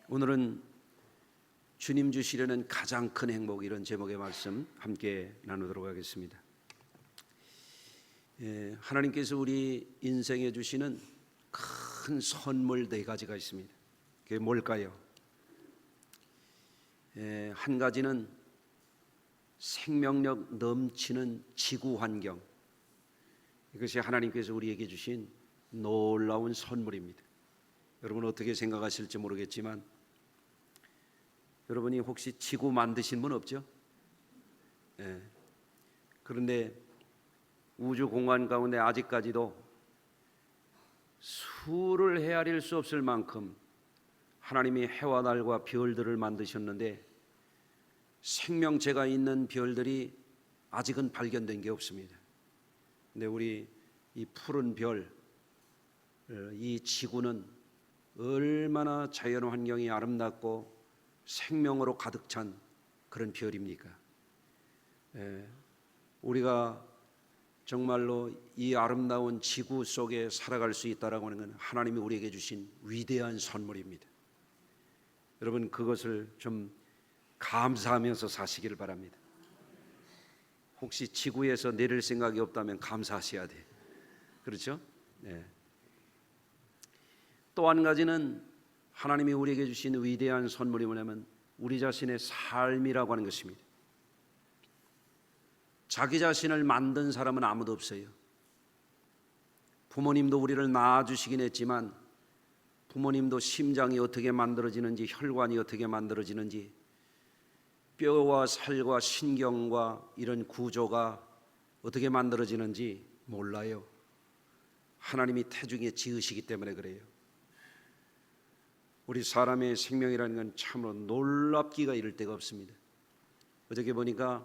오늘은 주님 주시려는 가장 큰 행복, 이런 제목의 말씀 함께 나누도록 하겠습니다. 하나님께서 우리 인생에 주시는 큰 선물 네 가지가 있습니다. 그게 뭘까요? 한 가지는 생명력 넘치는 지구 환경. 이것이 하나님께서 우리에게 주신 놀라운 선물입니다. 여러분 어떻게 생각하실지 모르겠지만, 여러분이 혹시 지구 만드신 분 없죠? 그런데 우주 공간 가운데 아직까지도 수를 헤아릴 수 없을 만큼 하나님이 해와 달과 별들을 만드셨는데, 생명체가 있는 별들이 아직은 발견된 게 없습니다. 근데 우리 이 푸른 별, 이 지구는 얼마나 자연 환경이 아름답고 생명으로 가득 찬 그런 별입니까? 우리가 정말로 이 아름다운 지구 속에 살아갈 수 있다라고 하는 건 하나님이 우리에게 주신 위대한 선물입니다. 여러분 그것을 좀 감사하면서 사시기를 바랍니다. 혹시 지구에서 내릴 생각이 없다면 감사하셔야 돼. 그렇죠? 또 한 가지는 하나님이 우리에게 주신 위대한 선물이 뭐냐면 우리 자신의 삶이라고 하는 것입니다. 자기 자신을 만든 사람은 아무도 없어요. 부모님도 우리를 낳아주시긴 했지만, 부모님도 심장이 어떻게 만들어지는지, 혈관이 어떻게 만들어지는지, 뼈와 살과 신경과 이런 구조가 어떻게 만들어지는지 몰라요. 하나님이 태중에 지으시기 때문에 그래요. 우리 사람의 생명이라는 건 참으로 놀랍기가 이를 데가 없습니다. 어저께 보니까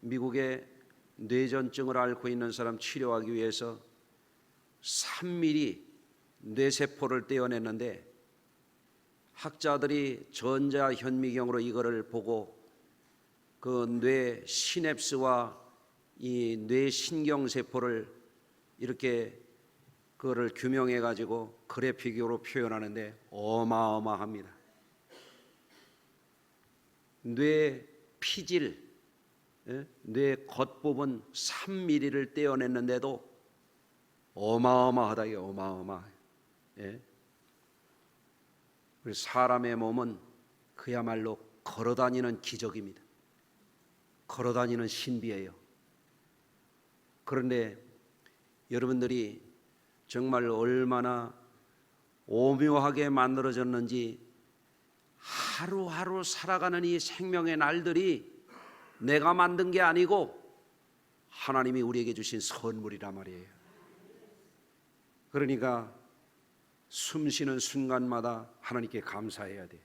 미국의 뇌전증을 앓고 있는 사람 치료하기 위해서 3mm 뇌세포를 떼어냈는데, 학자들이 전자현미경으로 이거를 보고 그 뇌 시냅스와 이 뇌신경세포를 이렇게 그거를 규명해 가지고 그래픽으로 표현하는데 어마어마합니다. 뇌 피질, 뇌 겉부분 3mm를 떼어냈는데도 어마어마하다. 이게 어마어마해요. 우리 사람의 몸은 그야말로 걸어다니는 기적입니다. 걸어다니는 신비예요. 그런데 여러분들이 정말 얼마나 오묘하게 만들어졌는지, 하루하루 살아가는 이 생명의 날들이 내가 만든 게 아니고 하나님이 우리에게 주신 선물이란 말이에요. 그러니까 숨 쉬는 순간마다 하나님께 감사해야 돼.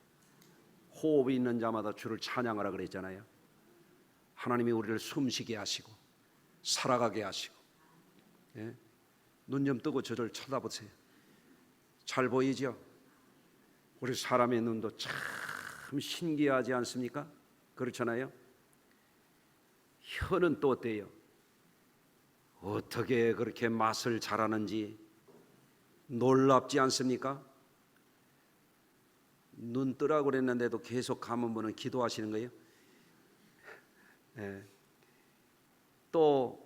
호흡이 있는 자마다 주를 찬양하라 그랬잖아요. 하나님이 우리를 숨쉬게 하시고 살아가게 하시고. 눈 좀 뜨고 저를 쳐다보세요. 잘 보이죠? 우리 사람의 눈도 참 신기하지 않습니까? 그렇잖아요. 혀는 또 어때요? 어떻게 그렇게 맛을 잘하는지 놀랍지 않습니까? 눈 뜨라고 그랬는데도 계속 감은 분은 기도하시는 거예요. 또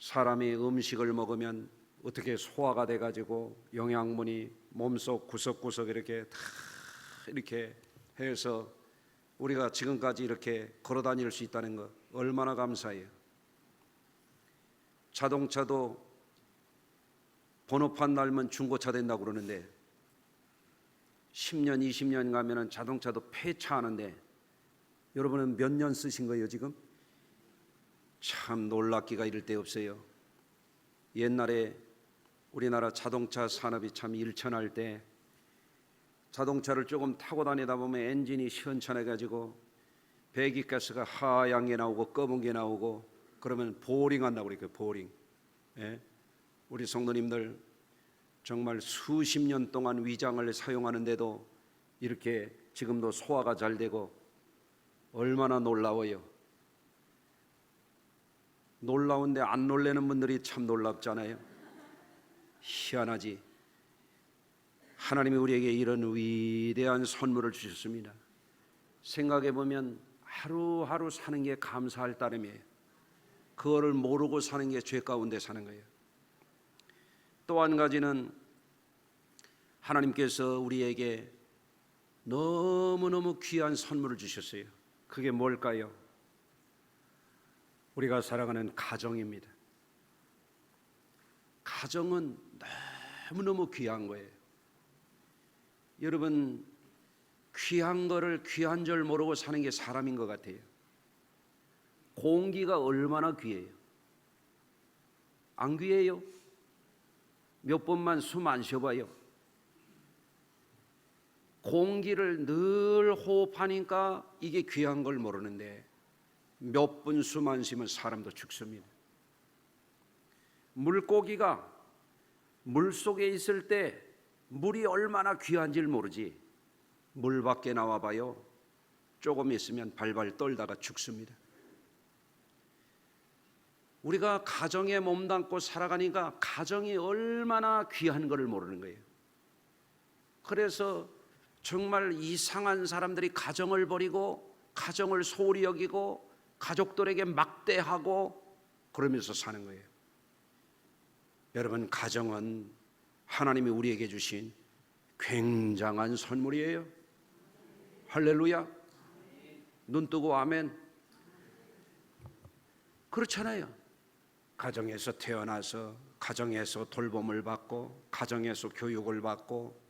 사람이 음식을 먹으면 어떻게 소화가 돼가지고 영양분이 몸속 구석구석 이렇게 다 이렇게 해서 우리가 지금까지 이렇게 걸어다닐 수 있다는 거 얼마나 감사해요. 자동차도 번호판 달면 중고차 된다고 그러는데 10년 20년 가면은 자동차도 폐차하는데, 여러분은 몇 년 쓰신 거예요 지금? 참 놀랍기가 이를 데 없어요. 옛날에 우리나라 자동차 산업이 참 일천할 때 자동차를 조금 타고 다니다 보면 엔진이 시원찮아 가지고 배기가스가 하얀 게 나오고 검은 게 나오고 그러면 보링 한다고 그래요. 보링. 우리 성도님들 정말 수십 년 동안 위장을 사용하는데도 이렇게 지금도 소화가 잘 되고 얼마나 놀라워요. 놀라운데 안 놀라는 분들이 참 놀랍잖아요. 희한하지. 하나님이 우리에게 이런 위대한 선물을 주셨습니다. 생각해 보면 하루하루 사는 게 감사할 따름이에요. 그거를 모르고 사는 게 죄 가운데 사는 거예요. 또 한 가지는 하나님께서 우리에게 너무너무 귀한 선물을 주셨어요. 그게 뭘까요? 우리가 살아가는 가정입니다. 가정은 너무너무 귀한 거예요. 여러분, 귀한 거를 귀한 줄 모르고 사는 게 사람인 것 같아요. 공기가 얼마나 귀해요. 안 귀해요? 몇 번만 숨 안 쉬어봐요. 공기를 늘 호흡하니까 이게 귀한 걸 모르는데 몇 분 숨 안 쉬면 사람도 죽습니다. 물고기가 물속에 있을 때 물이 얼마나 귀한지를 모르지 물 밖에 나와봐요. 조금 있으면 발발 떨다가 죽습니다. 우리가 가정에 몸담고 살아가니까 가정이 얼마나 귀한 것을 모르는 거예요. 그래서 정말 이상한 사람들이 가정을 버리고 가정을 소홀히 여기고 가족들에게 막대하고 그러면서 사는 거예요. 여러분, 가정은 하나님이 우리에게 주신 굉장한 선물이에요. 할렐루야. 눈 뜨고 아멘. 그렇잖아요. 가정에서 태어나서 가정에서 돌봄을 받고 가정에서 교육을 받고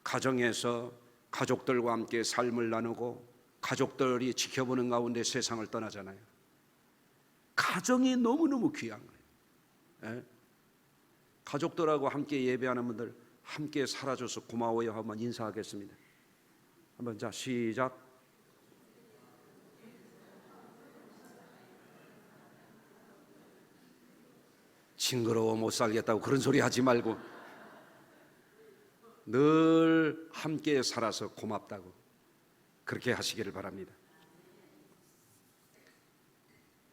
가정에서 가족들과 함께 삶을 나누고 가족들이 지켜보는 가운데 세상을 떠나잖아요. 가정이 너무너무 귀한 거예요. 예? 가족들하고 함께 예배하는 분들 함께 살아줘서 고마워요 한번 인사하겠습니다. 한번 자 시작. 징그러워 못 살겠다고 그런 소리 하지 말고 늘 함께 살아서 고맙다고 그렇게 하시기를 바랍니다.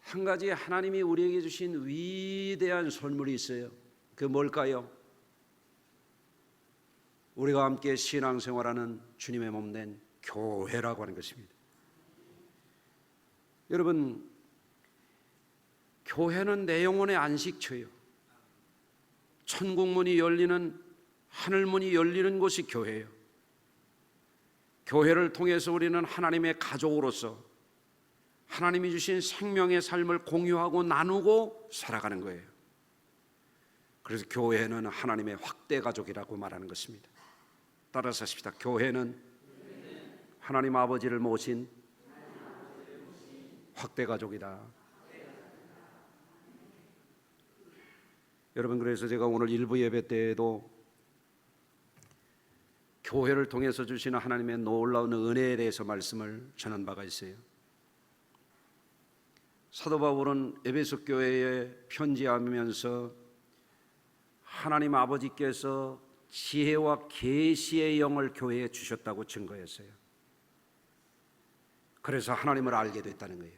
한 가지 하나님이 우리에게 주신 위대한 선물이 있어요. 그게 뭘까요? 우리가 함께 신앙생활하는 주님의 몸된 교회라고 하는 것입니다. 여러분, 교회는 내 영혼의 안식처예요. 천국문이 열리는 하늘문이 열리는 곳이 교회예요. 교회를 통해서 우리는 하나님의 가족으로서 하나님이 주신 생명의 삶을 공유하고 나누고 살아가는 거예요. 그래서 교회는 하나님의 확대 가족이라고 말하는 것입니다. 따라서 하십시다. 교회는 하나님 아버지를 모신 확대 가족이다. 여러분, 그래서 제가 오늘 일부 예배 때에도 교회를 통해서 주시는 하나님의 놀라운 은혜에 대해서 말씀을 전한 바가 있어요. 사도 바울은 에베소 교회에 편지하면서 하나님 아버지께서 지혜와 계시의 영을 교회에 주셨다고 증거했어요. 그래서 하나님을 알게 됐다는 거예요.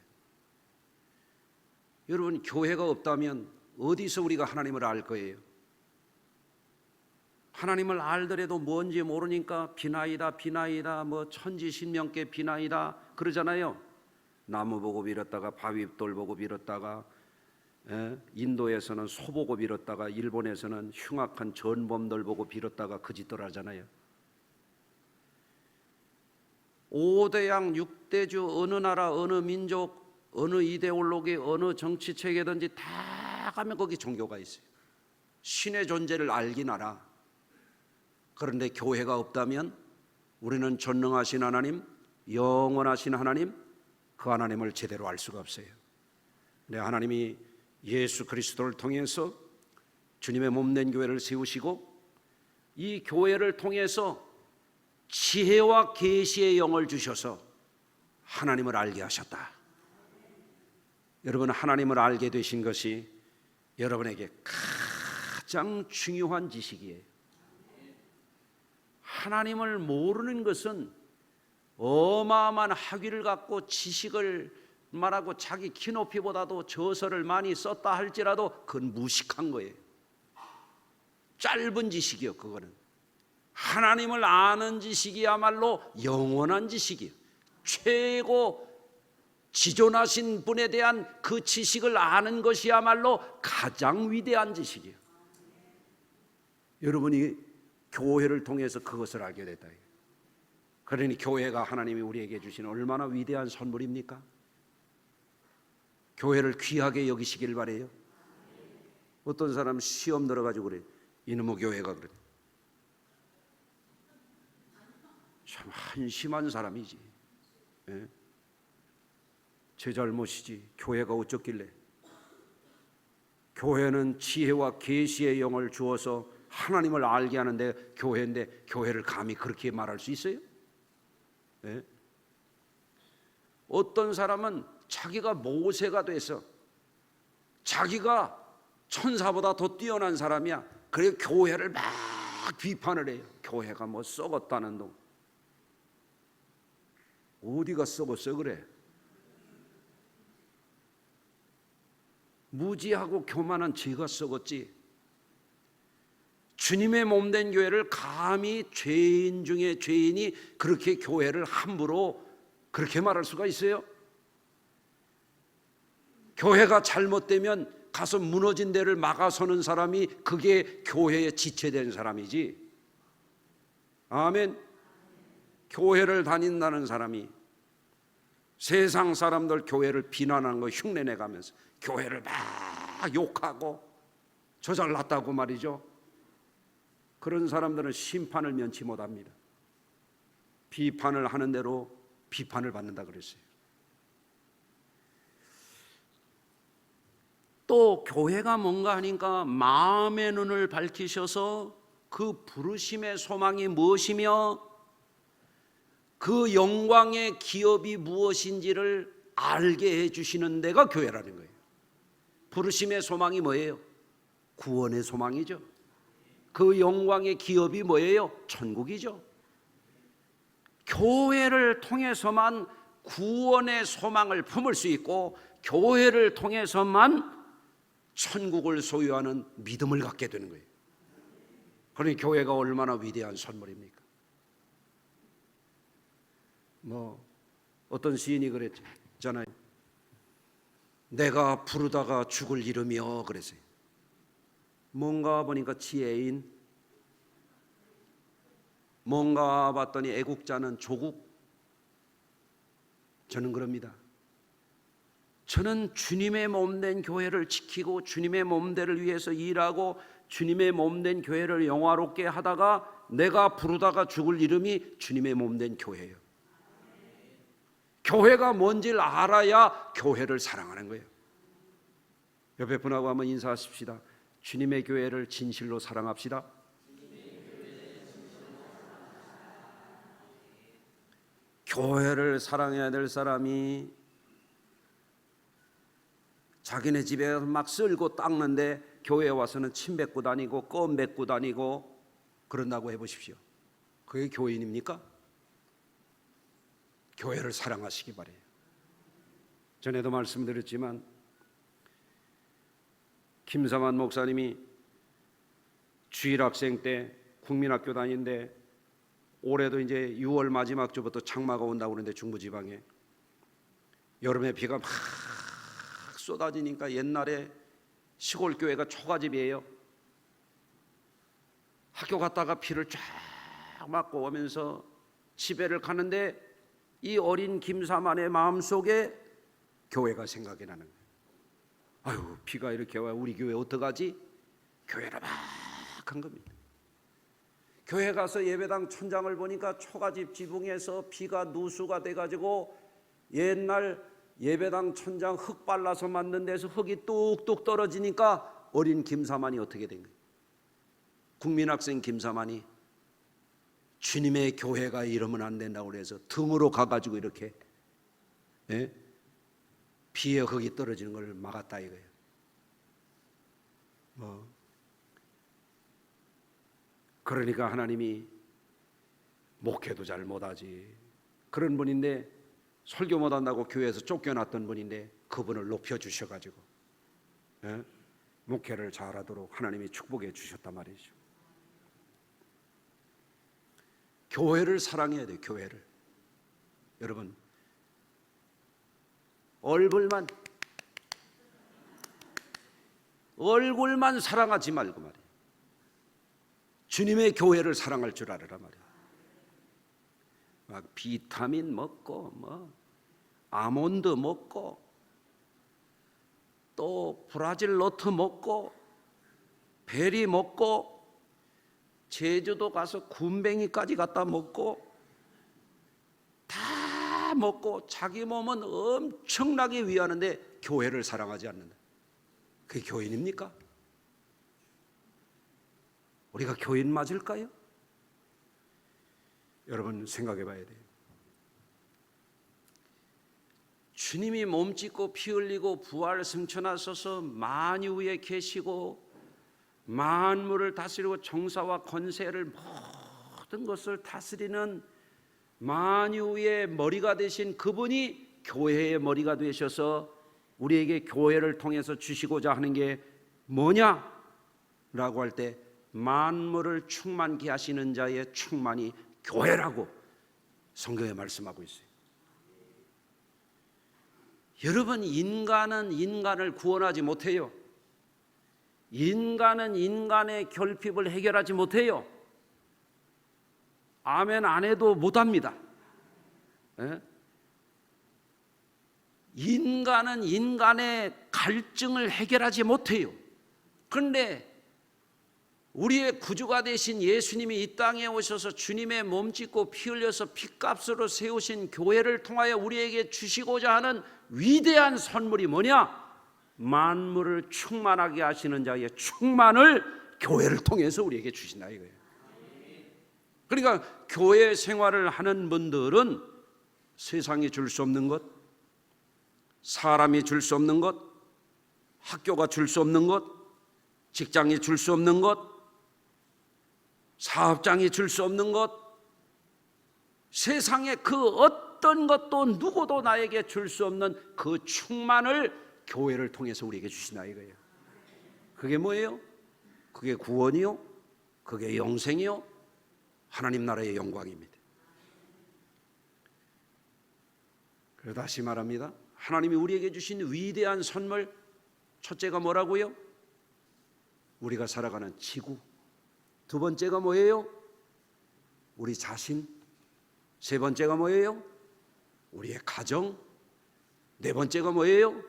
여러분, 교회가 없다면 어디서 우리가 하나님을 알 거예요? 하나님을 알더라도 뭔지 모르니까 비나이다 뭐 천지신명께 비나이다 그러잖아요. 나무 보고 빌었다가 바위돌 보고 빌었다가 인도에서는 소 보고 빌었다가 일본에서는 흉악한 전범들 보고 빌었다가 그 짓들 하잖아요. 5대양 6대주 어느 나라 어느 민족 어느 이데올로기 어느 정치체계든지 다 가면 거기 종교가 있어요. 신의 존재를 알긴 알아. 그런데 교회가 없다면 우리는 전능하신 하나님, 영원하신 하나님, 그 하나님을 제대로 알 수가 없어요. 네, 하나님이 예수 그리스도를 통해서 주님의 몸된 교회를 세우시고 이 교회를 통해서 지혜와 계시의 영을 주셔서 하나님을 알게 하셨다. 여러분, 하나님을 알게 되신 것이 여러분에게 가장 중요한 지식이에요. 하나님을 모르는 것은 어마어마한 학위를 갖고 지식을 말하고 자기 키높이보다도 저서를 많이 썼다 할지라도 그건 무식한 거예요. 짧은 지식이요. 그거는 하나님을 아는 지식이야말로 영원한 지식이에요. 최고 지존하신 분에 대한 그 지식을 아는 것이야말로 가장 위대한 지식이에요. 여러분이 교회를 통해서 그것을 알게 됐다. 그러니 교회가 하나님이 우리에게 주신 얼마나 위대한 선물입니까? 교회를 귀하게 여기시길 바래요. 어떤 사람 시험 들어가지고 그래. 이놈의 교회가 그래. 참 한심한 사람이지. 예? 제 잘못이지. 교회가 어쩌길래. 교회는 지혜와 계시의 영을 주어서 하나님을 알게 하는데 교회인데 교회를 감히 그렇게 말할 수 있어요? 예? 어떤 사람은 자기가 모세가 돼서 자기가 천사보다 더 뛰어난 사람이야. 그래 교회를 막 비판을 해요. 교회가 뭐 썩었다는 동. 어디가 썩었어 그래? 무지하고 교만한 죄가 썩었지. 주님의 몸된 교회를 감히 죄인 중에 죄인이 그렇게 교회를 함부로 그렇게 말할 수가 있어요? 교회가 잘못되면 가서 무너진 데를 막아서는 사람이 그게 교회에 지체된 사람이지. 아멘. 교회를 다닌다는 사람이 세상 사람들 교회를 비난하는 거 흉내내 가면서 교회를 막 욕하고 저 잘났다고 말이죠. 그런 사람들은 심판을 면치 못합니다. 비판을 하는 대로 비판을 받는다 그랬어요. 또 교회가 뭔가 하니까 마음의 눈을 밝히셔서 그 부르심의 소망이 무엇이며 그 영광의 기업이 무엇인지를 알게 해주시는 데가 교회라는 거예요. 부르심의 소망이 뭐예요? 구원의 소망이죠. 그 영광의 기업이 뭐예요? 천국이죠. 교회를 통해서만 구원의 소망을 품을 수 있고 교회를 통해서만 천국을 소유하는 믿음을 갖게 되는 거예요. 그러니 교회가 얼마나 위대한 선물입니까? 어떤 시인이 그랬잖아요. 내가 부르다가 죽을 이름이여 그랬어요. 뭔가 보니까 지혜인, 뭔가 봤더니 애국자는 조국. 저는 그럽니다. 저는 주님의 몸된 교회를 지키고 주님의 몸대를 위해서 일하고 주님의 몸된 교회를 영화롭게 하다가 내가 부르다가 죽을 이름이 주님의 몸된 교회예요. 교회가 뭔지를 알아야 교회를 사랑하는 거예요. 옆에 분하고 한번 인사하십시다. 주님의 교회를 진실로 사랑합시다. 교회를 사랑해야 될 사람이 자기네 집에 막 쓸고 닦는데 교회에 와서는 침 뱉고 다니고 껌 뱉고 다니고 그런다고 해보십시오. 그게 교인입니까? 교회를 사랑하시기 바래요. 전에도 말씀드렸지만 김삼환 목사님이 주일학생 때 국민학교 다니는데 올해도 이제 6월 마지막 주부터 장마가 온다고 그러는데 중부지방에 여름에 비가 막 쏟아지니까 옛날에 시골 교회가 초가집이에요. 학교 갔다가 비를 쫙 맞고 오면서 집에를 가는데 이 어린 김삼환의 마음속에 교회가 생각이 나는 거예요. 아유, 비가 이렇게 와 우리 교회 어떡하지? 교회를 막 한 겁니다. 교회 가서 예배당 천장을 보니까 초가집 지붕에서 비가 누수가 돼가지고 옛날 예배당 천장 흙 발라서 만든 데서 흙이 뚝뚝 떨어지니까 어린 김삼환이 어떻게 된 거예요? 국민학생 김삼환이 주님의 교회가 이러면 안 된다고 그래서 등으로 가가지고 이렇게 비에 흙이 떨어지는 걸 막았다 이거예요. 그러니까 하나님이 목회도 잘 못하지 그런 분인데 설교 못한다고 교회에서 쫓겨났던 분인데 그분을 높여주셔가지고 목회를 잘하도록 하나님이 축복해 주셨단 말이죠. 교회를 사랑해야 돼요. 교회를. 여러분, 얼굴만 사랑하지 말고 말이에요. 주님의 교회를 사랑할 줄 알아라 말이에요. 막 비타민 먹고 뭐 아몬드 먹고 또 브라질 너트 먹고 베리 먹고 제주도 가서 군뱅이까지 갖다 먹고 다 먹고 자기 몸은 엄청나게 위하는데 교회를 사랑하지 않는다. 그게 교인입니까? 우리가 교인 맞을까요? 여러분 생각해 봐야 돼요. 주님이 몸짓고 피 흘리고 부활 승천하셔서 만유에 계시고 만물을 다스리고 정사와 권세를 모든 것을 다스리는 만유의 머리가 되신 그분이 교회의 머리가 되셔서 우리에게 교회를 통해서 주시고자 하는 게 뭐냐라고 할 때 만물을 충만케 하시는 자의 충만이 교회라고 성경에 말씀하고 있어요. 여러분, 인간은 인간을 구원하지 못해요. 인간은 인간의 결핍을 해결하지 못해요. 아멘 안 해도 못합니다. 인간은 인간의 갈증을 해결하지 못해요. 그런데 우리의 구주가 되신 예수님이 이 땅에 오셔서 주님의 몸짓고 피 흘려서 피값으로 세우신 교회를 통하여 우리에게 주시고자 하는 위대한 선물이 뭐냐? 만물을 충만하게 하시는 자의 충만을 교회를 통해서 우리에게 주신다 이거예요. 그러니까 교회 생활을 하는 분들은 세상이 줄 수 없는 것, 사람이 줄 수 없는 것, 학교가 줄 수 없는 것, 직장이 줄 수 없는 것, 사업장이 줄 수 없는 것, 세상에 그 어떤 것도 누구도 나에게 줄 수 없는 그 충만을 교회를 통해서 우리에게 주시나 이거예요. 그게 뭐예요? 그게 구원이요? 그게 영생이요? 하나님 나라의 영광입니다. 그래서 다시 말합니다. 하나님이 우리에게 주신 위대한 선물, 첫째가 뭐라고요? 우리가 살아가는 지구. 두 번째가 뭐예요? 우리 자신. 세 번째가 뭐예요? 우리의 가정. 네 번째가 뭐예요?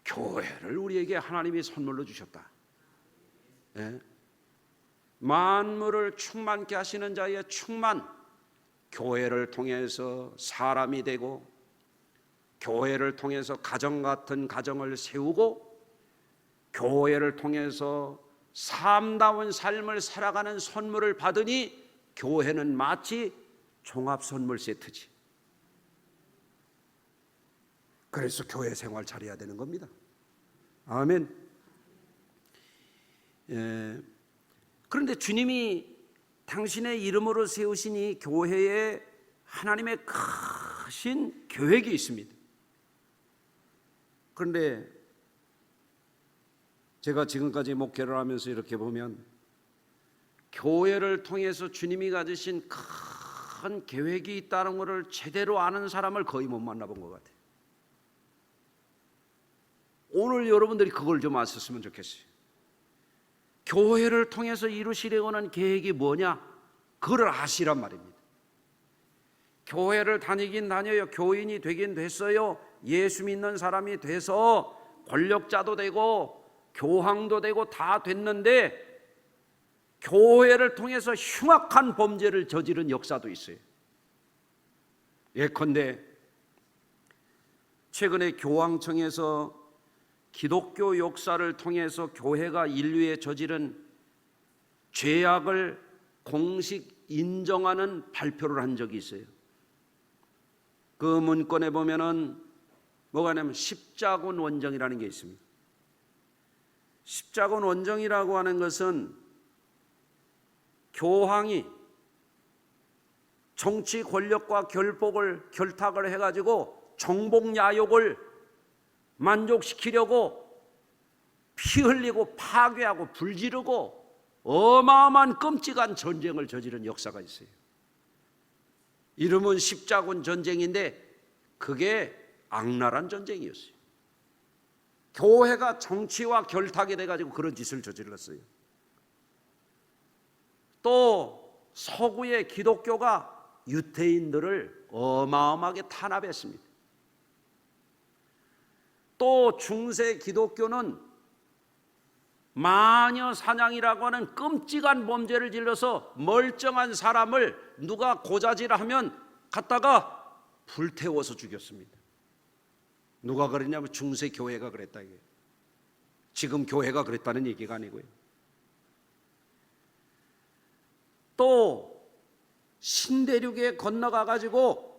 교회를 우리에게 하나님이 선물로 주셨다. 네? 만물을 충만케 하시는 자의 충만, 교회를 통해서 사람이 되고 교회를 통해서 가정 같은 가정을 세우고 교회를 통해서 삶다운 삶을 살아가는 선물을 받으니 교회는 마치 종합선물 세트지. 그래서 교회 생활 잘해야 되는 겁니다. 아멘. 그런데 주님이 당신의 이름으로 세우신 이 교회에 하나님의 크신 계획이 있습니다. 그런데 제가 지금까지 목회를 하면서 이렇게 보면 교회를 통해서 주님이 가지신 큰 계획이 있다는 것을 제대로 아는 사람을 거의 못 만나본 것 같아요. 오늘 여러분들이 그걸 좀 아셨으면 좋겠어요. 교회를 통해서 이루시려고 하는 계획이 뭐냐? 그걸 아시란 말입니다. 교회를 다니긴 다녀요. 교인이 되긴 됐어요. 예수 믿는 사람이 돼서 권력자도 되고 교황도 되고 다 됐는데 교회를 통해서 흉악한 범죄를 저지른 역사도 있어요. 예컨대 최근에 교황청에서 기독교 역사를 통해서 교회가 인류에 저지른 죄악을 공식 인정하는 발표를 한 적이 있어요. 그 문건에 보면은 뭐가 있냐면 십자군 원정이라는 게 있습니다. 십자군 원정이라고 하는 것은 교황이 정치 권력과 결탁을 해가지고 정복야욕을 만족시키려고 피 흘리고 파괴하고 불지르고 어마어마한 끔찍한 전쟁을 저지른 역사가 있어요. 이름은 십자군 전쟁인데 그게 악랄한 전쟁이었어요. 교회가 정치와 결탁이 돼가지고 그런 짓을 저질렀어요. 또 서구의 기독교가 유태인들을 어마어마하게 탄압했습니다. 또 중세 기독교는 마녀 사냥이라고 하는 끔찍한 범죄를 질러서 멀쩡한 사람을 누가 고자질하면 갖다가 불태워서 죽였습니다. 누가 그랬냐면 중세 교회가 그랬다 이게. 지금 교회가 그랬다는 얘기가 아니고요. 또 신대륙에 건너가 가지고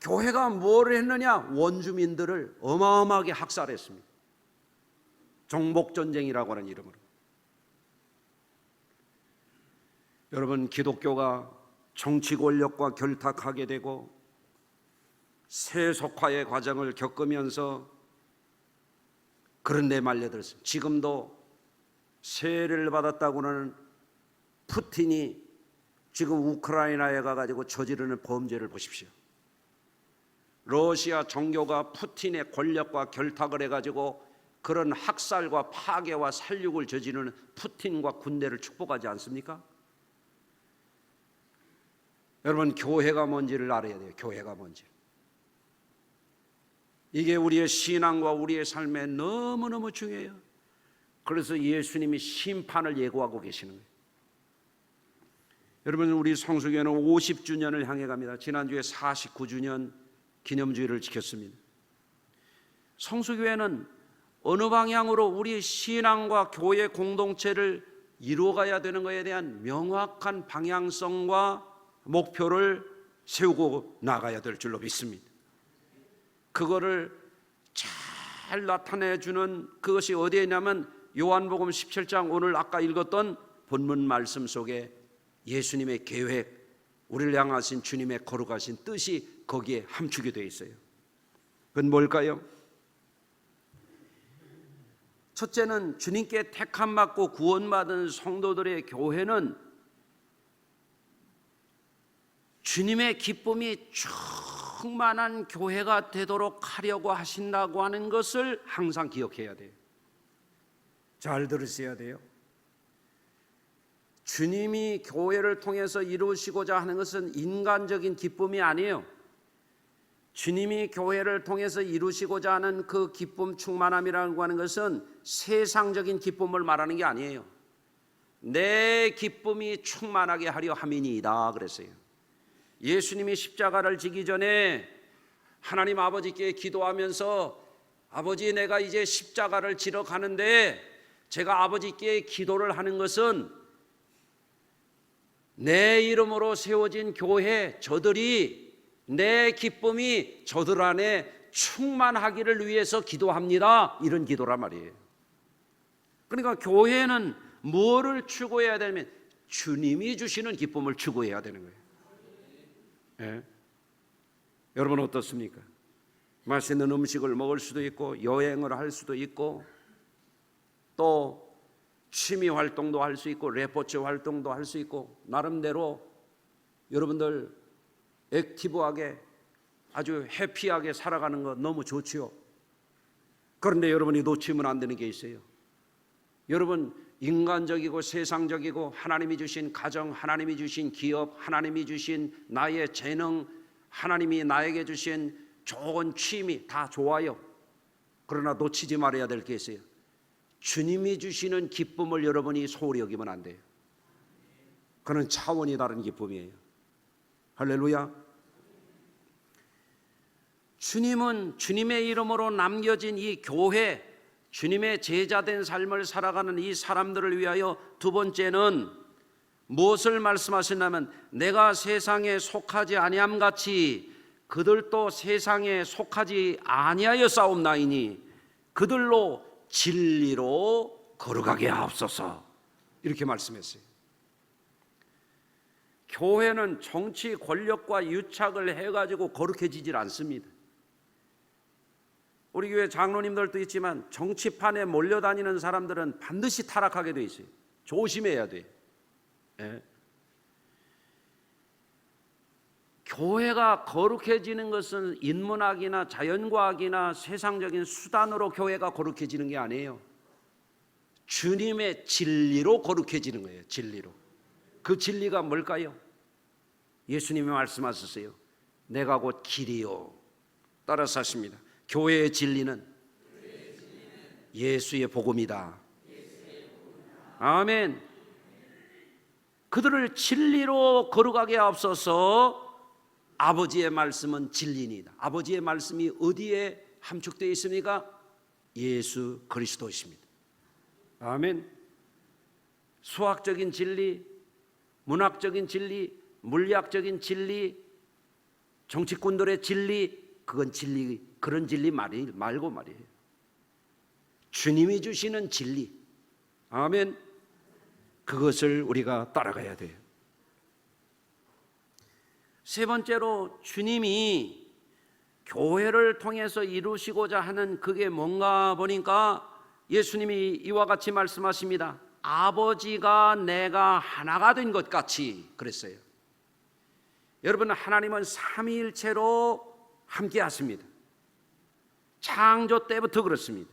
교회가 뭘 했느냐? 원주민들을 어마어마하게 학살했습니다. 정복전쟁이라고 하는 이름으로. 여러분, 기독교가 정치 권력과 결탁하게 되고 세속화의 과정을 겪으면서 그런 데 말려들었습니다. 지금도 세례를 받았다고 하는 푸틴이 지금 우크라이나에 가가지고 저지르는 범죄를 보십시오. 러시아 정교가 푸틴의 권력과 결탁을 해가지고 그런 학살과 파괴와 살육을 저지르는 푸틴과 군대를 축복하지 않습니까? 여러분, 교회가 뭔지를 알아야 돼요. 교회가 뭔지. 이게 우리의 신앙과 우리의 삶에 너무너무 중요해요. 그래서 예수님이 심판을 예고하고 계시는 거예요. 여러분, 우리 성수교회는 50주년을 향해 갑니다. 지난주에 49주년 기념주일을 지켰습니다. 성수교회는 어느 방향으로 우리 신앙과 교회 공동체를 이루어가야 되는 것에 대한 명확한 방향성과 목표를 세우고 나가야 될 줄로 믿습니다. 그거를 잘 나타내주는 그것이 어디에 있냐면 요한복음 17장 오늘 아까 읽었던 본문 말씀 속에 예수님의 계획, 우리를 향하신 주님의 거룩하신 뜻이 거기에 함축이 되어 있어요. 그건 뭘까요? 첫째는 주님께 택함받고 구원받은 성도들의 교회는 주님의 기쁨이 충만한 교회가 되도록 하려고 하신다고 하는 것을 항상 기억해야 돼요. 잘 들으셔야 돼요. 주님이 교회를 통해서 이루시고자 하는 것은 인간적인 기쁨이 아니에요. 주님이 교회를 통해서 이루시고자 하는 그 기쁨 충만함이라고 하는 것은 세상적인 기쁨을 말하는 게 아니에요. 내 기쁨이 충만하게 하려 함이니이다 그랬어요. 예수님이 십자가를 지기 전에 하나님 아버지께 기도하면서 아버지, 내가 이제 십자가를 지러 가는데 제가 아버지께 기도를 하는 것은 내 이름으로 세워진 교회, 저들이 내 기쁨이 저들 안에 충만하기를 위해서 기도합니다. 이런 기도란 말이에요. 그러니까 교회는 뭐를 추구해야 되냐면 주님이 주시는 기쁨을 추구해야 되는 거예요. 예? 여러분 어떻습니까? 맛있는 음식을 먹을 수도 있고 여행을 할 수도 있고 또 취미 활동도 할 수 있고 레포츠 활동도 할 수 있고 나름대로 여러분들 액티브하게 아주 해피하게 살아가는 거 너무 좋지요. 그런데 여러분이 놓치면 안 되는 게 있어요. 여러분, 인간적이고 세상적이고 하나님이 주신 가정, 하나님이 주신 기업, 하나님이 주신 나의 재능, 하나님이 나에게 주신 좋은 취미 다 좋아요. 그러나 놓치지 말아야 될 게 있어요. 주님이 주시는 기쁨을 여러분이 소홀히 여기면 안 돼요. 그는 차원이 다른 기쁨이에요. 할렐루야. 주님은 주님의 이름으로 남겨진 이 교회, 주님의 제자된 삶을 살아가는 이 사람들을 위하여 두 번째는 무엇을 말씀하시냐면 내가 세상에 속하지 아니함 같이 그들도 세상에 속하지 아니하여 싸움나이니 그들로 진리로 거룩하게 하옵소서. 이렇게 말씀했어요. 교회는 정치 권력과 유착을 해가지고 거룩해지질 않습니다. 우리 교회 장로님들도 있지만 정치판에 몰려다니는 사람들은 반드시 타락하게 돼 있어요. 조심해야 돼요. 예. 교회가 거룩해지는 것은 인문학이나 자연과학이나 세상적인 수단으로 교회가 거룩해지는 게 아니에요. 주님의 진리로 거룩해지는 거예요. 진리로. 그 진리가 뭘까요? 예수님이 말씀하셨어요. 내가 곧 길이요. 따라서 하십니다. 교회의 진리는 예수의 복음이다. 아멘. 그들을 진리로 거룩하게 앞서서 아버지의 말씀은 진리니다. 아버지의 말씀이 어디에 함축되어 있습니까? 예수 그리스도이십니다. 아멘. 수학적인 진리, 문학적인 진리, 물리학적인 진리, 정치꾼들의 진리, 그건 진리, 그런 진리 말고 말이에요. 주님이 주시는 진리, 아멘. 그것을 우리가 따라가야 돼요. 세 번째로 주님이 교회를 통해서 이루시고자 하는 그게 뭔가 보니까 예수님이 이와 같이 말씀하십니다. 아버지가 내가 하나가 된 것 같이 그랬어요. 여러분, 하나님은 삼위일체로 함께 하십니다. 창조 때부터 그렇습니다.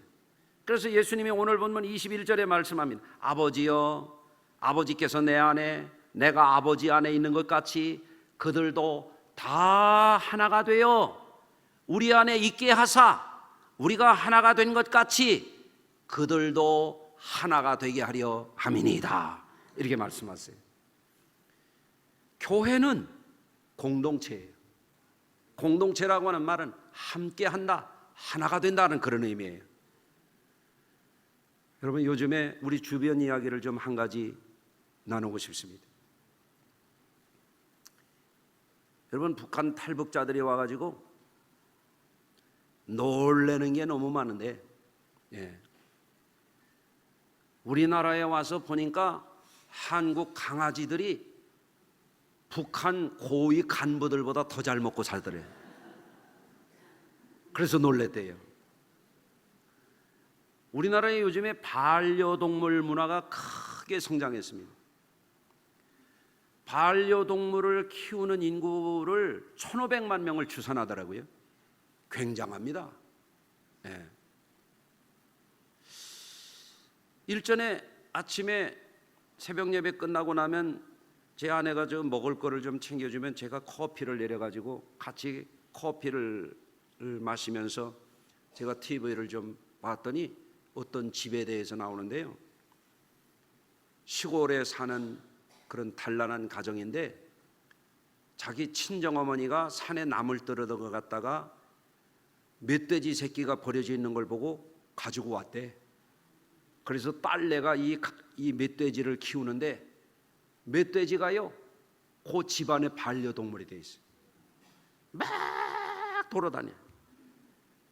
그래서 예수님이 오늘 본문 21절에 말씀합니다. 아버지여, 아버지께서 내 안에, 내가 아버지 안에 있는 것 같이 그들도 다 하나가 되어 우리 안에 있게 하사 우리가 하나가 된 것 같이 그들도 하나가 되게 하려 함이니이다. 이렇게 말씀하세요. 교회는 공동체예요. 공동체라고 하는 말은 함께 한다, 하나가 된다는 그런 의미예요. 여러분, 요즘에 우리 주변 이야기를 좀 한 가지 나누고 싶습니다. 여러분, 북한 탈북자들이 와가지고 놀라는 게 너무 많은데, 우리나라에 와서 보니까 한국 강아지들이 북한 고위 간부들보다 더 잘 먹고 살더래요. 그래서 놀랬대요. 우리나라에 요즘에 반려동물 문화가 크게 성장했습니다. 반려동물을 키우는 인구를 1,500만 명을 추산하더라고요. 굉장합니다. 일전에 아침에 새벽 예배 끝나고 나면 제 아내가 좀 먹을 거를 좀 챙겨주면 제가 커피를 내려가지고 같이 커피를 마시면서 제가 TV를 좀 봤더니 어떤 집에 대해서 나오는데요. 시골에 사는 그런 단란한 가정인데 자기 친정어머니가 산에 나물 떨어던 것 갖다가 멧돼지 새끼가 버려져 있는 걸 보고 가지고 왔대. 그래서 딸내가 이 멧돼지를 키우는데 멧돼지가요, 그 집안의 반려동물이 돼 있어요. 막 돌아다녀.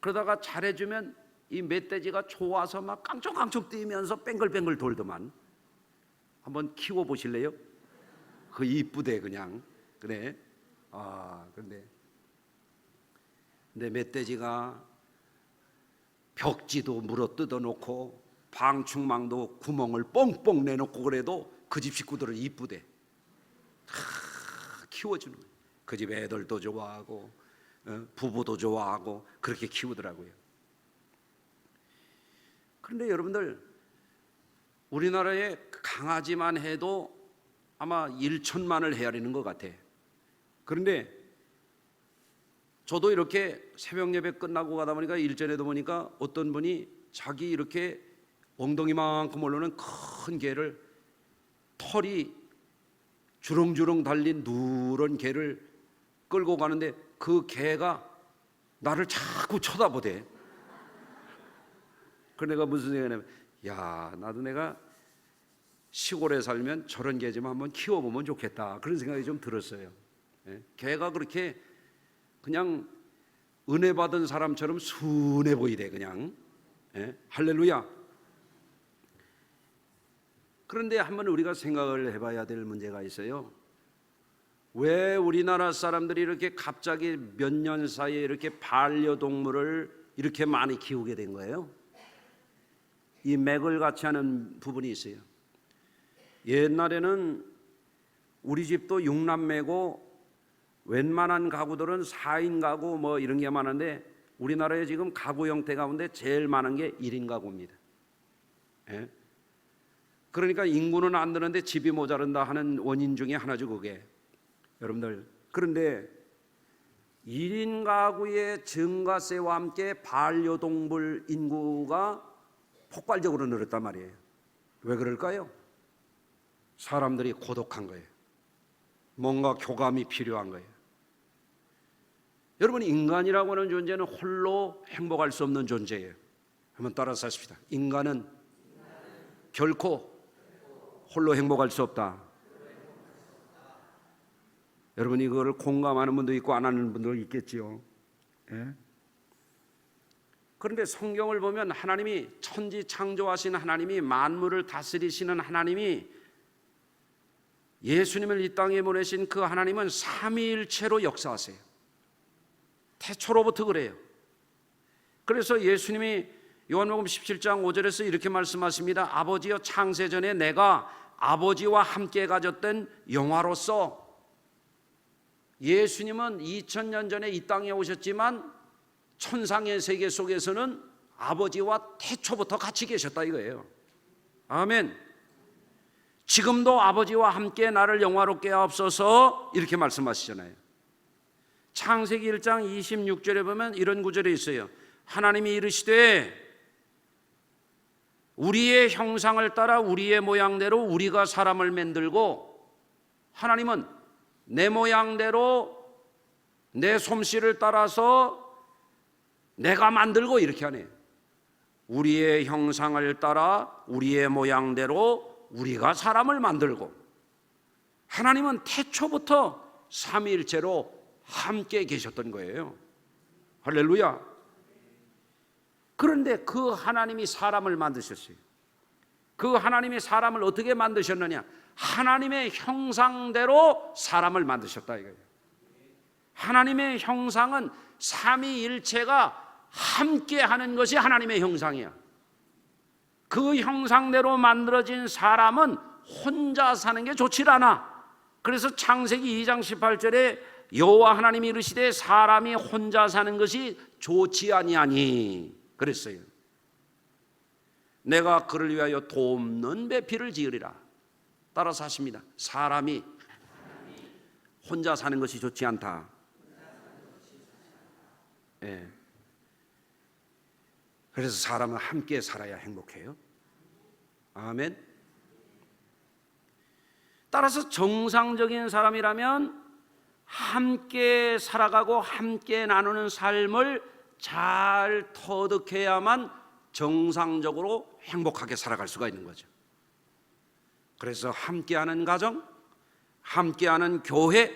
그러다가 잘해주면 이 멧돼지가 좋아서 막 깡총깡총 뛰면서 뱅글뱅글 돌더만. 한번 키워보실래요? 그 이쁘대 그냥. 그래. 근데 멧돼지가 벽지도 물어 뜯어놓고 방충망도 구멍을 뻥뻥 내놓고 그래도 그 집 식구들은 이쁘대. 키워주는 거예요. 그 집 애들도 좋아하고 부부도 좋아하고 그렇게 키우더라고요. 그런데 여러분들, 우리나라에 강아지만 해도 아마 1천만을 헤아리는 것 같아. 그런데 저도 이렇게 새벽 예배 끝나고 가다 보니까 일전에도 보니까 어떤 분이 자기 이렇게 엉덩이만큼 올라오는 큰 개를, 털이 주렁주렁 달린 누런 개를 끌고 가는데 그 개가 나를 자꾸 쳐다보대. 그래서 내가 무슨 생각이냐면, 야, 나도 내가 시골에 살면 저런 개 좀 한번 키워보면 좋겠다, 그런 생각이 좀 들었어요. 개가 그렇게 그냥 은혜 받은 사람처럼 순해 보이대 그냥. 할렐루야. 그런데 한번 우리가 생각을 해봐야 될 문제가 있어요. 왜 우리나라 사람들이 이렇게 갑자기 몇 년 사이에 이렇게 반려동물을 이렇게 많이 키우게 된 거예요? 이 맥을 같이 하는 부분이 있어요. 옛날에는 우리 집도 6남매고 웬만한 가구들은 4인 가구 뭐 이런 게 많은데 우리나라에 지금 가구 형태 가운데 제일 많은 게 1인 가구입니다. 예? 그러니까 인구는 안 드는데 집이 모자른다 하는 원인 중에 하나죠, 그게. 여러분들, 그런데 1인 가구의 증가세와 함께 반려동물 인구가 폭발적으로 늘었단 말이에요. 왜 그럴까요? 사람들이 고독한 거예요. 뭔가 교감이 필요한 거예요. 여러분, 인간이라고 하는 존재는 홀로 행복할 수 없는 존재예요. 한번 따라서 하십시다. 인간은 결코 홀로 행복할 수 없다. 여러분, 이거를 공감하는 분도 있고 안 하는 분도 있겠지요. 예? 그런데 성경을 보면 하나님이 천지 창조하신 하나님이 만물을 다스리시는 하나님이 예수님을 이 땅에 보내신 그 하나님은 삼위일체로 역사하세요. 태초로부터 그래요. 그래서 예수님이 요한복음 17장 5절에서 이렇게 말씀하십니다. 아버지여, 창세전에 내가 아버지와 함께 가졌던 영화로서. 예수님은 2000년 전에 이 땅에 오셨지만 천상의 세계 속에서는 아버지와 태초부터 같이 계셨다 이거예요. 아멘. 지금도 아버지와 함께 나를 영화롭게 하옵소서 이렇게 말씀하시잖아요. 창세기 1장 26절에 보면 이런 구절이 있어요. 하나님이 이르시되 우리의 형상을 따라 우리의 모양대로 우리가 사람을 만들고, 하나님은 내 모양대로 내 솜씨를 따라서 내가 만들고 이렇게 하네요. 우리의 형상을 따라 우리의 모양대로 우리가 사람을 만들고. 하나님은 태초부터 삼위일체로 함께 계셨던 거예요. 할렐루야. 그런데 그 하나님이 사람을 만드셨어요. 그 하나님이 사람을 어떻게 만드셨느냐? 하나님의 형상대로 사람을 만드셨다 이거예요. 하나님의 형상은 삼위일체가 함께 하는 것이 하나님의 형상이야. 그 형상대로 만들어진 사람은 혼자 사는 게 좋질 않아. 그래서 창세기 2장 18절에 여호와 하나님이 이르시되 사람이 혼자 사는 것이 좋지 아니하니 그랬어요. 내가 그를 위하여 돕는 배필을 지으리라. 따라서 하십니다. 사람이 혼자 사는 것이 좋지 않다. 예. 그래서 사람은 함께 살아야 행복해요. 아멘. 따라서 정상적인 사람이라면 함께 살아가고 함께 나누는 삶을 잘 터득해야만 정상적으로 행복하게 살아갈 수가 있는 거죠. 그래서 함께하는 가정, 함께하는 교회,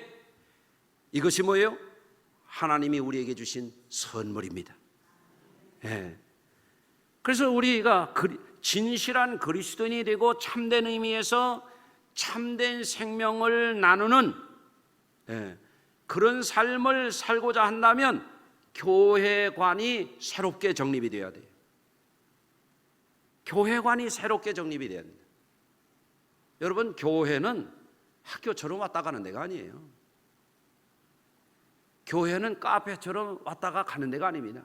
이것이 뭐예요? 하나님이 우리에게 주신 선물입니다. 예. 그래서 우리가 진실한 그리스도인이 되고 참된 의미에서 참된 생명을 나누는 그런 삶을 살고자 한다면 교회관이 새롭게 정립이 되어야 돼요. 교회관이 새롭게 정립이 되어야 됩니다. 여러분, 교회는 학교처럼 왔다 가는 데가 아니에요. 교회는 카페처럼 왔다가 가는 데가 아닙니다.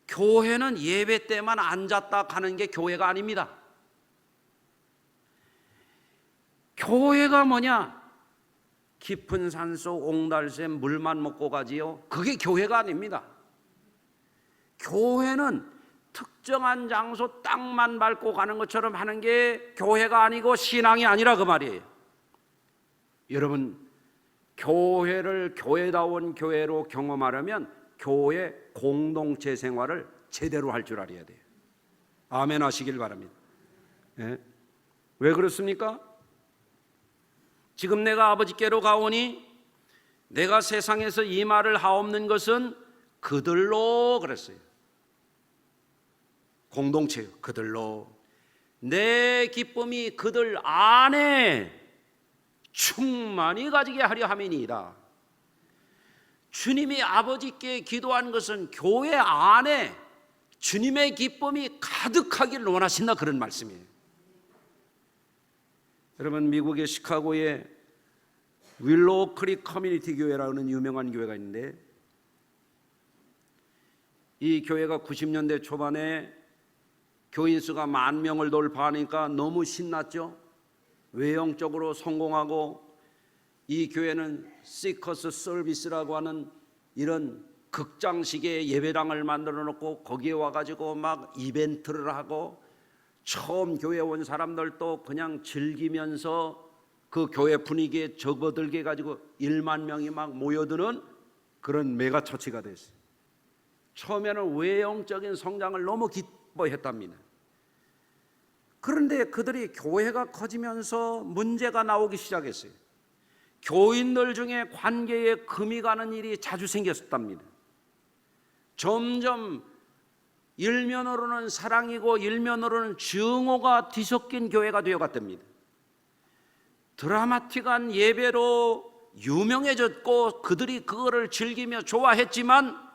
교회는 예배 때만 앉았다 가는 게 교회가 아닙니다. 교회가 뭐냐? 깊은 산속 옹달샘 물만 먹고 가지요. 그게 교회가 아닙니다. 교회는 특정한 장소 땅만 밟고 가는 것처럼 하는 게 교회가 아니고 신앙이 아니라 그 말이에요. 여러분, 교회를 교회다운 교회로 경험하려면 교회 공동체 생활을 제대로 할 줄 알아야 돼요. 아멘 하시길 바랍니다. 네. 왜 그렇습니까? 지금 내가 아버지께로 가오니 내가 세상에서 이 말을 하옵는 것은 그들로 그랬어요. 공동체요. 그들로 내 기쁨이 그들 안에 충만히 가지게 하려 함이니이다. 주님이 아버지께 기도한 것은 교회 안에 주님의 기쁨이 가득하기를 원하신다, 그런 말씀이에요. 여러분, 미국의 시카고에 윌로우 크릭 커뮤니티 교회라는 유명한 교회가 있는데, 이 교회가 90년대 초반에 교인 수가 10,000명을 돌파하니까 너무 신났죠. 외형적으로 성공하고, 이 교회는 시커스 서비스라고 하는 이런 극장식의 예배당을 만들어 놓고 거기에 와가지고 막 이벤트를 하고, 처음 교회 온 사람들도 그냥 즐기면서 그 교회 분위기에 접어들게 해가지고 10,000명이 막 모여드는 그런 메가처치가 됐어요. 처음에는 외형적인 성장을 너무 기뻐했답니다. 그런데 그들이 교회가 커지면서 문제가 나오기 시작했어요. 교인들 중에 관계에 금이 가는 일이 자주 생겼답니다. 점점 일면으로는 사랑이고 일면으로는 증오가 뒤섞인 교회가 되어갔답니다. 드라마틱한 예배로 유명해졌고 그들이 그거를 즐기며 좋아했지만,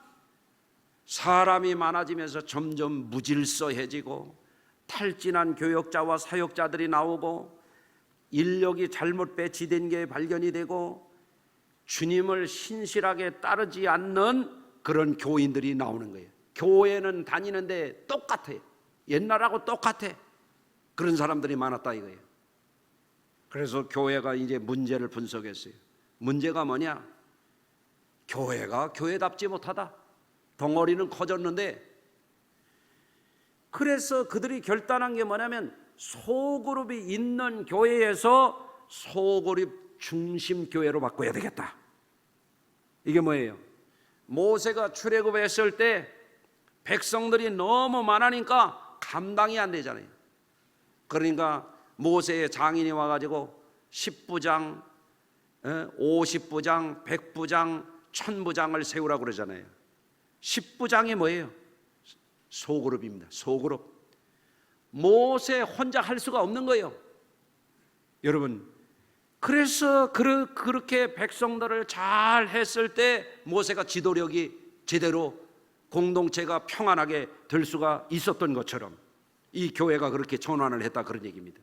사람이 많아지면서 점점 무질서해지고 탈진한 교역자와 사역자들이 나오고, 인력이 잘못 배치된 게 발견이 되고, 주님을 신실하게 따르지 않는 그런 교인들이 나오는 거예요. 교회는 다니는데 똑같아요. 옛날하고 똑같아. 그런 사람들이 많았다 이거예요. 그래서 교회가 이제 문제를 분석했어요. 문제가 뭐냐? 교회가 교회답지 못하다. 덩어리는 커졌는데, 그래서 그들이 결단한 게 뭐냐면, 소그룹이 있는 교회에서 소그룹 중심 교회로 바꿔야 되겠다. 이게 뭐예요? 모세가 출애굽했을 때 백성들이 너무 많으니까 감당이 안 되잖아요. 그러니까 모세의 장인이 와가지고 10부장, 50부장, 100부장, 1000부장을 세우라고 그러잖아요. 10부장이 뭐예요? 소그룹입니다. 소그룹. 모세 혼자 할 수가 없는 거예요, 여러분. 그래서 그렇게 백성들을 잘 했을 때 모세가 지도력이 제대로 공동체가 평안하게 될 수가 있었던 것처럼 이 교회가 그렇게 전환을 했다, 그런 얘기입니다.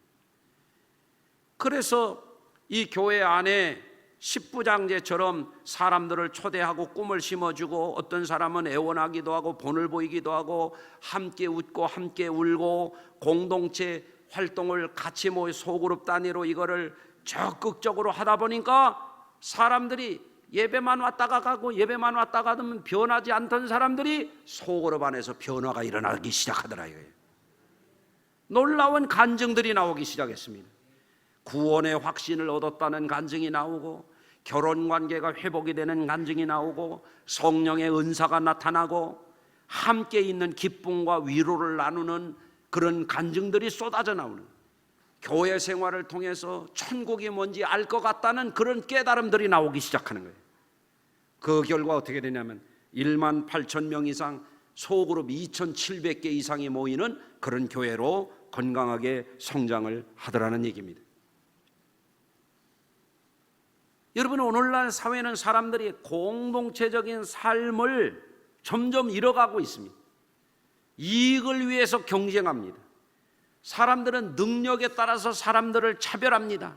그래서 이 교회 안에 십부장제처럼 사람들을 초대하고 꿈을 심어주고, 어떤 사람은 애원하기도 하고 본을 보이기도 하고 함께 웃고 함께 울고 공동체 활동을 같이 모여 소그룹 단위로 이거를 적극적으로 하다 보니까, 사람들이 예배만 왔다가 가고 예배만 왔다가 가면 변하지 않던 사람들이 소그룹 안에서 변화가 일어나기 시작하더라 이거예요. 놀라운 간증들이 나오기 시작했습니다. 구원의 확신을 얻었다는 간증이 나오고, 결혼관계가 회복이 되는 간증이 나오고, 성령의 은사가 나타나고, 함께 있는 기쁨과 위로를 나누는 그런 간증들이 쏟아져 나오는, 교회 생활을 통해서 천국이 뭔지 알 것 같다는 그런 깨달음들이 나오기 시작하는 거예요. 그 결과 어떻게 되냐면 18,000명 이상, 소그룹 2,700개 이상이 모이는 그런 교회로 건강하게 성장을 하더라는 얘기입니다. 여러분, 오늘날 사회는 사람들이 공동체적인 삶을 점점 잃어가고 있습니다. 이익을 위해서 경쟁합니다. 사람들은 능력에 따라서 사람들을 차별합니다.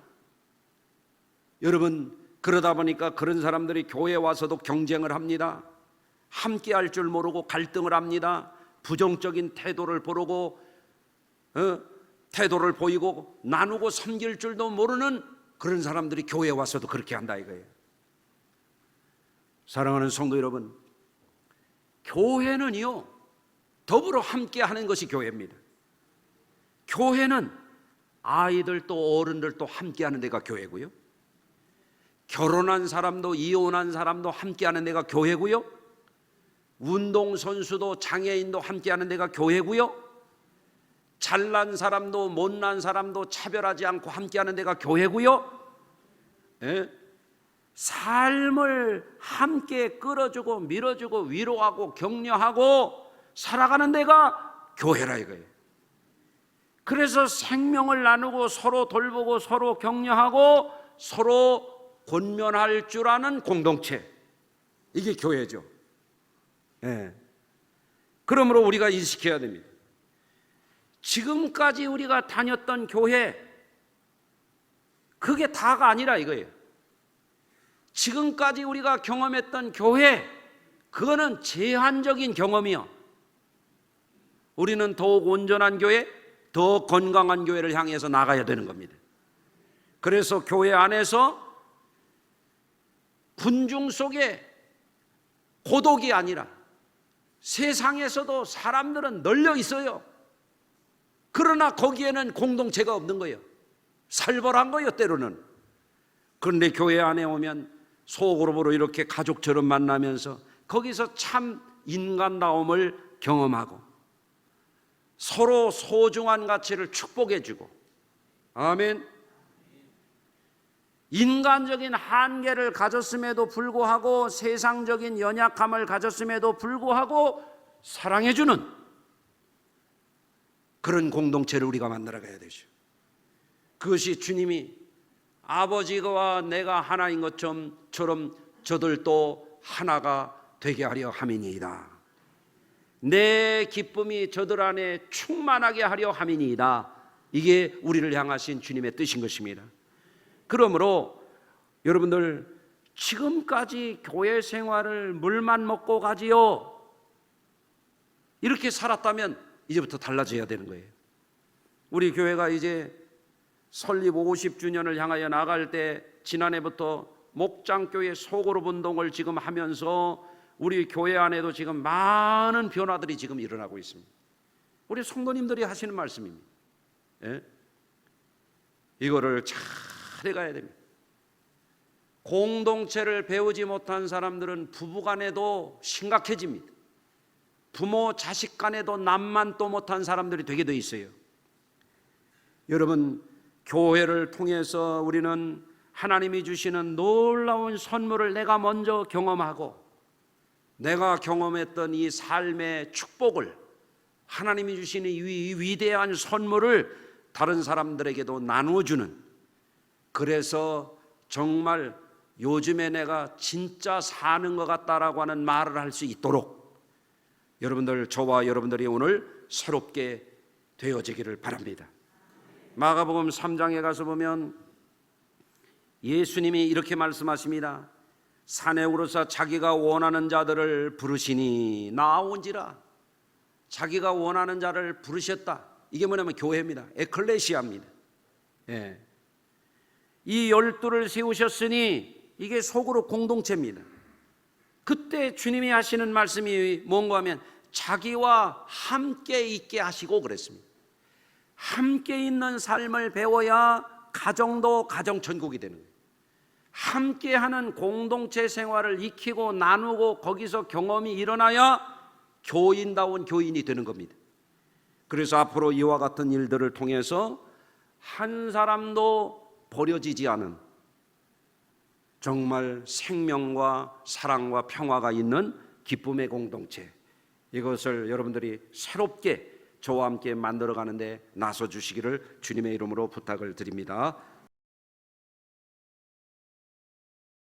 여러분, 그러다 보니까 그런 사람들이 교회에 와서도 경쟁을 합니다. 함께 할 줄 모르고 갈등을 합니다. 부정적인 태도를 보이고 나누고 섬길 줄도 모르는 그런 사람들이 교회에 와서도 그렇게 한다 이거예요. 사랑하는 성도 여러분, 교회는요, 더불어 함께 하는 것이 교회입니다. 교회는 아이들도 어른들도 함께 하는 데가 교회고요, 결혼한 사람도 이혼한 사람도 함께 하는 데가 교회고요, 운동선수도 장애인도 함께 하는 데가 교회고요, 잘난 사람도 못난 사람도 차별하지 않고 함께 하는 데가 교회고요, 삶을 함께 끌어주고 밀어주고 위로하고 격려하고 살아가는 데가 교회라 이거예요. 그래서 생명을 나누고 서로 돌보고 서로 격려하고 서로 권면할 줄 아는 공동체, 이게 교회죠. 그러므로 우리가 인식해야 됩니다. 지금까지 우리가 다녔던 교회, 그게 다가 아니라 이거예요. 지금까지 우리가 경험했던 교회, 그거는 제한적인 경험이요. 우리는 더욱 온전한 교회, 더 건강한 교회를 향해서 나가야 되는 겁니다. 그래서 교회 안에서 군중 속에 고독이 아니라 세상에서도 사람들은 널려 있어요. 그러나 거기에는 공동체가 없는 거예요. 살벌한 거예요, 때로는. 그런데 교회 안에 오면 소그룹으로 이렇게 가족처럼 만나면서 거기서 참 인간다움을 경험하고 서로 소중한 가치를 축복해주고, 아멘. 인간적인 한계를 가졌음에도 불구하고, 세상적인 연약함을 가졌음에도 불구하고 사랑해주는 그런 공동체를 우리가 만들어 가야 되죠. 그것이 주님이 아버지와 내가 하나인 것처럼 저들도 하나가 되게 하려 함이니이다. 내 기쁨이 저들 안에 충만하게 하려 함이니이다. 이게 우리를 향하신 주님의 뜻인 것입니다. 그러므로 여러분들, 지금까지 교회 생활을 물만 먹고 가지요, 이렇게 살았다면 이제부터 달라져야 되는 거예요. 우리 교회가 이제 설립 50주년을 향하여 나갈 때 지난해부터 목장교회 소그룹 운동을 지금 하면서 우리 교회 안에도 지금 많은 변화들이 지금 일어나고 있습니다. 우리 성도님들이 하시는 말씀입니다. 예? 이거를 잘 해가야 됩니다. 공동체를 배우지 못한 사람들은 부부간에도 심각해집니다. 부모 자식 간에도 남만 또 못한 사람들이 되게 돼 있어요. 여러분, 교회를 통해서 우리는 하나님이 주시는 놀라운 선물을 내가 먼저 경험하고, 내가 경험했던 이 삶의 축복을, 하나님이 주시는 이 위대한 선물을 다른 사람들에게도 나누어주는, 그래서 정말 요즘에 내가 진짜 사는 것 같다라고 하는 말을 할 수 있도록 여러분들, 저와 여러분들이 오늘 새롭게 되어지기를 바랍니다. 마가복음 3장에 가서 보면 예수님이 이렇게 말씀하십니다. 산에 오르사 자기가 원하는 자들을 부르시니 나온지라. 자기가 원하는 자를 부르셨다. 이게 뭐냐면 교회입니다. 에클레시아입니다. 예. 이 12를 세우셨으니 이게 속으로 공동체입니다. 그때 주님이 하시는 말씀이 뭔가 하면 자기와 함께 있게 하시고 그랬습니다. 함께 있는 삶을 배워야 가정도 가정천국이 되는 거예요. 함께하는 공동체 생활을 익히고 나누고 거기서 경험이 일어나야 교인다운 교인이 되는 겁니다. 그래서 앞으로 이와 같은 일들을 통해서 한 사람도 버려지지 않은 정말 생명과 사랑과 평화가 있는 기쁨의 공동체, 이것을 여러분들이 새롭게 저와 함께 만들어가는 데 나서 주시기를 주님의 이름으로 부탁을 드립니다.